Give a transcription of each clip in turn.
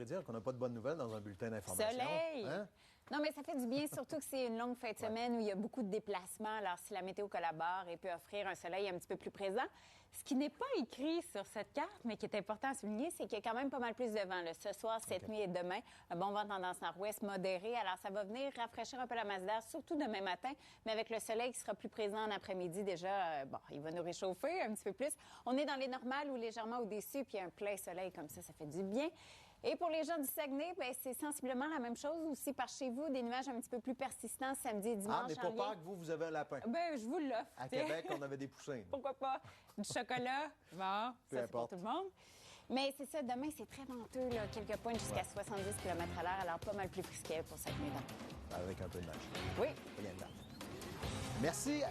voudrait dire qu'on n'a pas de bonnes nouvelles dans un bulletin d'information. Soleil! Hein? Non, mais ça fait du bien, surtout que c'est une longue fin de semaine où il y a beaucoup de déplacements. Alors, si la météo collabore et peut offrir un soleil un petit peu plus présent, ce qui n'est pas écrit sur cette carte, mais qui est important à souligner, c'est qu'il y a quand même pas mal plus de vent là, ce soir, cette nuit et demain. Un bon vent tendance nord-ouest modéré. Alors, ça va venir rafraîchir un peu la masse d'air, surtout demain matin, mais avec le soleil qui sera plus présent en après-midi déjà, bon, il va nous réchauffer un petit peu plus. On est dans les normales ou légèrement au-dessus, puis un plein soleil comme ça fait du bien. Et pour les gens du Saguenay, ben, c'est sensiblement la même chose aussi par chez vous, des nuages un petit peu plus persistants samedi et dimanche. Ah, mais pour Pâques, vous avez un lapin. Ben, je vous l'offre. À Québec, on avait des poussins. Pourquoi pas? Du chocolat, bon, Peu ça c'est pour importe. tout le monde. Mais c'est ça, demain, c'est très venteux, là, quelques points jusqu'à 70 km/h, alors pas mal plus frisquet pour cette nuit. Avec un peu de neige. Oui. Rien de grave. Merci.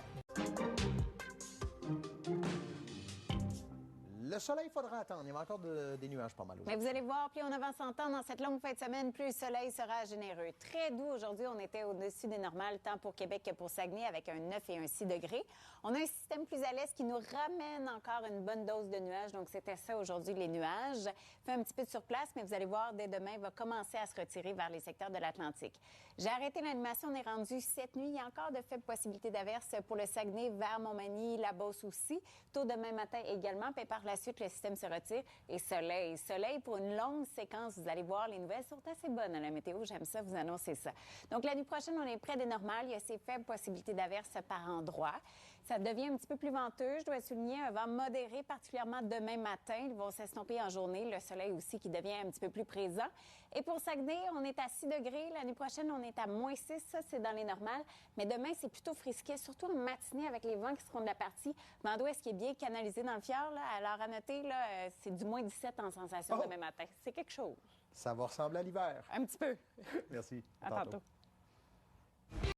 Le soleil, il faudra attendre. Il y a encore des nuages pas mal Mais aujourd'hui. vous allez voir, plus on avance en temps dans cette longue fin de semaine, plus le soleil sera généreux. Très doux aujourd'hui, on était au-dessus des normales, tant pour Québec que pour Saguenay, avec un 9 et un 6 degrés. On a un système plus à l'est qui nous ramène encore une bonne dose de nuages. Donc, c'était ça aujourd'hui, les nuages. Fait un petit peu de surplace, mais vous allez voir, dès demain, il va commencer à se retirer vers les secteurs de l'Atlantique. J'ai arrêté l'animation, on est rendu cette nuit. Il y a encore de faibles possibilités d'averses pour le Saguenay, vers Montmagny, la Beauce aussi. Tôt demain matin également, puis par la suite, le système se retire. Et soleil, soleil pour une longue séquence. Vous allez voir, les nouvelles sont assez bonnes à la météo. J'aime ça, vous annoncer ça. Donc, la nuit prochaine, on est près des normales. Il y a ces faibles possibilités d'averses par endroits. Ça devient un petit peu plus venteux. Je dois souligner un vent modéré, particulièrement demain matin. Ils vont s'estomper en journée. Le soleil aussi qui devient un petit peu plus présent. Et pour Saguenay, on est à 6 degrés. La nuit prochaine, on est à moins 6. Ça, c'est dans les normales. Mais demain, c'est plutôt frisquet, surtout en matinée avec les vents qui seront de la partie. Vent d'ouest qui est bien canalisé dans le fjord. Là. Alors, à noter, là, c'est du moins 17 en sensation demain matin. C'est quelque chose. Ça va ressembler à l'hiver. Un petit peu. Merci. À tantôt.